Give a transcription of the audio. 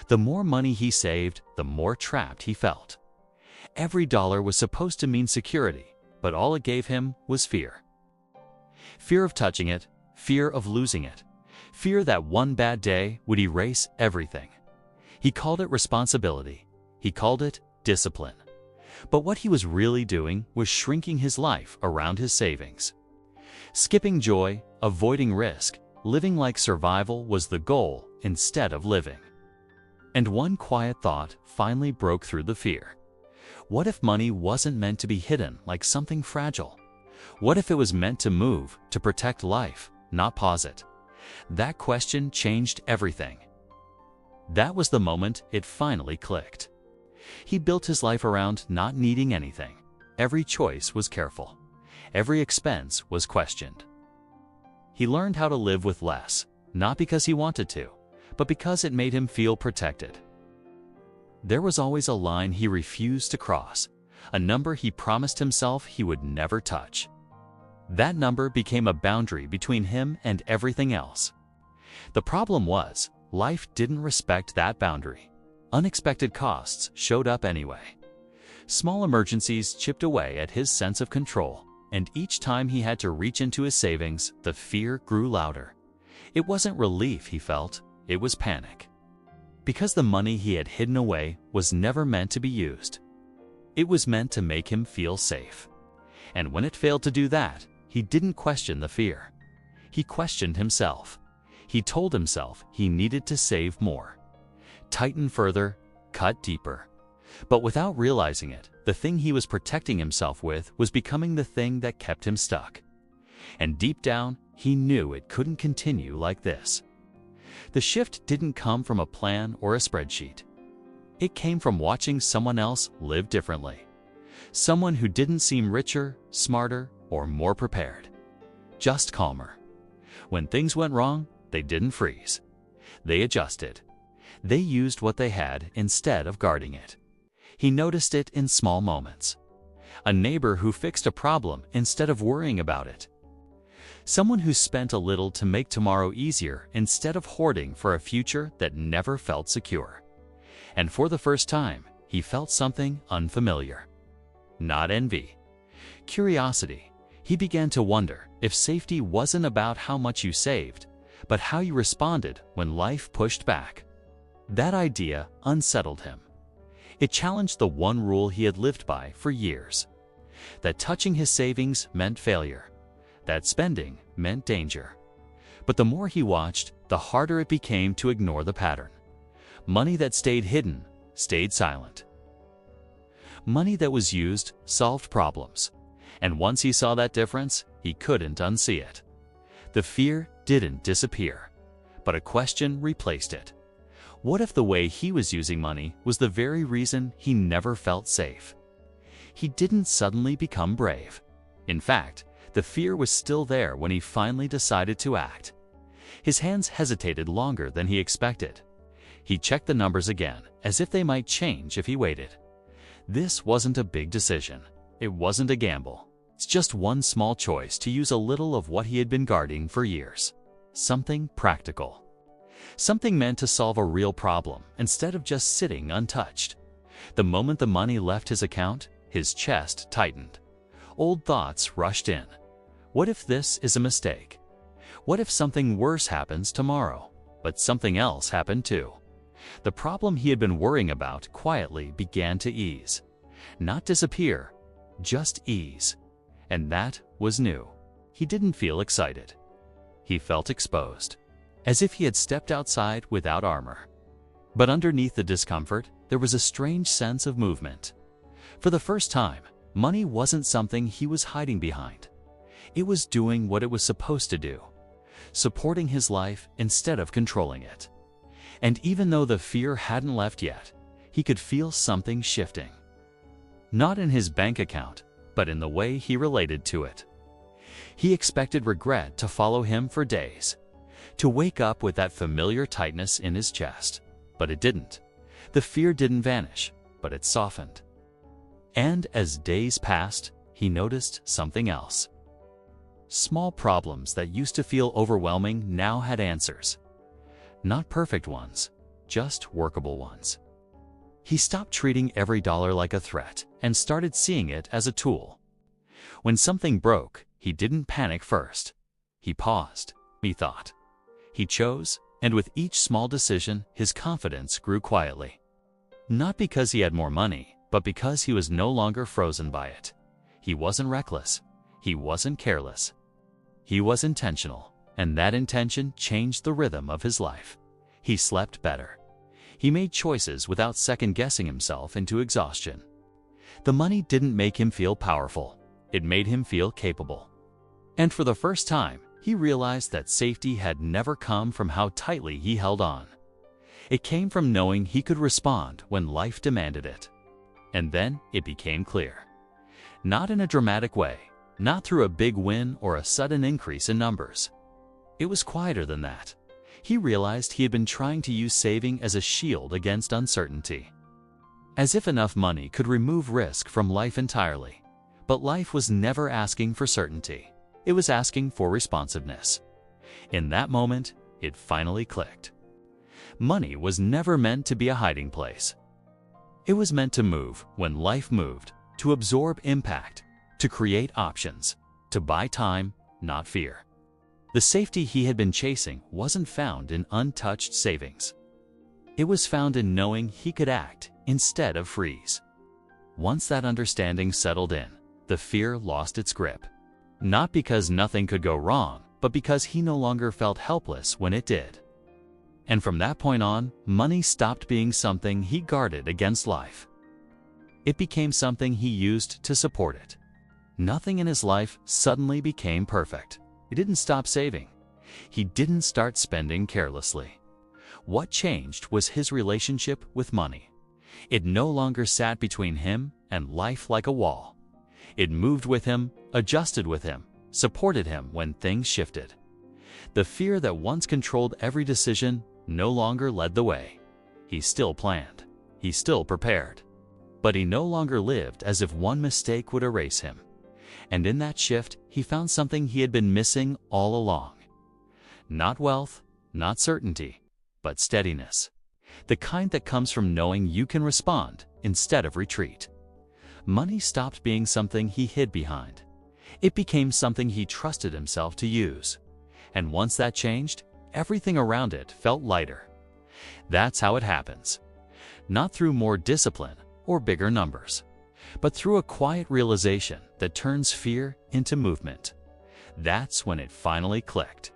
The more money he saved, the more trapped he felt. Every dollar was supposed to mean security, but all it gave him was fear. Fear of touching it, fear of losing it, fear that one bad day would erase everything. He called it responsibility. He called it discipline. But what he was really doing was shrinking his life around his savings. Skipping joy, avoiding risk, living like survival was the goal instead of living. And one quiet thought finally broke through the fear. What if money wasn't meant to be hidden like something fragile? What if it was meant to move, to protect life, not pause it? That question changed everything. That was the moment it finally clicked. He built his life around not needing anything. Every choice was careful. Every expense was questioned. He learned how to live with less, not because he wanted to, but because it made him feel protected. There was always a line he refused to cross, a number he promised himself he would never touch. That number became a boundary between him and everything else. The problem was, life didn't respect that boundary. Unexpected costs showed up anyway. Small emergencies chipped away at his sense of control, and each time he had to reach into his savings, the fear grew louder. It wasn't relief he felt, it was panic. Because the money he had hidden away was never meant to be used. It was meant to make him feel safe. And when it failed to do that, he didn't question the fear. He questioned himself. He told himself he needed to save more. Tighten further, cut deeper. But without realizing it, the thing he was protecting himself with was becoming the thing that kept him stuck. And deep down, he knew it couldn't continue like this. The shift didn't come from a plan or a spreadsheet. It came from watching someone else live differently. Someone who didn't seem richer, smarter, or more prepared. Just calmer. When things went wrong, they didn't freeze. They adjusted. They used what they had instead of guarding it. He noticed it in small moments. A neighbor who fixed a problem instead of worrying about it. Someone who spent a little to make tomorrow easier instead of hoarding for a future that never felt secure. And for the first time, he felt something unfamiliar. Not envy. Curiosity. He began to wonder if safety wasn't about how much you saved, but how you responded when life pushed back. That idea unsettled him. It challenged the one rule he had lived by for years. That touching his savings meant failure. That spending meant danger. But the more he watched, the harder it became to ignore the pattern. Money that stayed hidden, stayed silent. Money that was used solved problems. And once he saw that difference, he couldn't unsee it. The fear didn't disappear, but a question replaced it. What if the way he was using money was the very reason he never felt safe? He didn't suddenly become brave. In fact, the fear was still there when he finally decided to act. His hands hesitated longer than he expected. He checked the numbers again, as if they might change if he waited. This wasn't a big decision. It wasn't a gamble. It's just one small choice to use a little of what he had been guarding for years. Something practical. Something meant to solve a real problem instead of just sitting untouched. The moment the money left his account, his chest tightened. Old thoughts rushed in. What if this is a mistake? What if something worse happens tomorrow? But something else happened too. The problem he had been worrying about quietly began to ease. Not disappear, just ease. And that was new. He didn't feel excited. He felt exposed, as if he had stepped outside without armor. But underneath the discomfort, there was a strange sense of movement. For the first time, money wasn't something he was hiding behind. It was doing what it was supposed to do, supporting his life instead of controlling it. And even though the fear hadn't left yet, he could feel something shifting. Not in his bank account, but in the way he related to it. He expected regret to follow him for days, to wake up with that familiar tightness in his chest. But it didn't. The fear didn't vanish, but it softened. And as days passed, he noticed something else. Small problems that used to feel overwhelming now had answers. Not perfect ones, just workable ones. He stopped treating every dollar like a threat and started seeing it as a tool. When something broke, he didn't panic first. He paused. He thought. He chose, and with each small decision, his confidence grew quietly. Not because he had more money, but because he was no longer frozen by it. He wasn't reckless. He wasn't careless. He was intentional, and that intention changed the rhythm of his life. He slept better. He made choices without second-guessing himself into exhaustion. The money didn't make him feel powerful. It made him feel capable. And for the first time, he realized that safety had never come from how tightly he held on. It came from knowing he could respond when life demanded it. And then it became clear. Not in a dramatic way, not through a big win or a sudden increase in numbers. It was quieter than that. He realized he had been trying to use saving as a shield against uncertainty. As if enough money could remove risk from life entirely. But life was never asking for certainty. It was asking for responsiveness. In that moment, it finally clicked. Money was never meant to be a hiding place. It was meant to move when life moved, to absorb impact, to create options, to buy time, not fear. The safety he had been chasing wasn't found in untouched savings. It was found in knowing he could act instead of freeze. Once that understanding settled in, the fear lost its grip. Not because nothing could go wrong, but because he no longer felt helpless when it did. And from that point on, money stopped being something he guarded against life. It became something he used to support it. Nothing in his life suddenly became perfect. He didn't stop saving. He didn't start spending carelessly. What changed was his relationship with money. It no longer sat between him and life like a wall. It moved with him, adjusted with him, supported him when things shifted. The fear that once controlled every decision no longer led the way. He still planned. He still prepared. But he no longer lived as if one mistake would erase him. And in that shift, he found something he had been missing all along. Not wealth, not certainty, but steadiness. The kind that comes from knowing you can respond instead of retreat. Money stopped being something he hid behind. It became something he trusted himself to use. And once that changed, everything around it felt lighter. That's how it happens. Not through more discipline or bigger numbers, but through a quiet realization that turns fear into movement. That's when it finally clicked.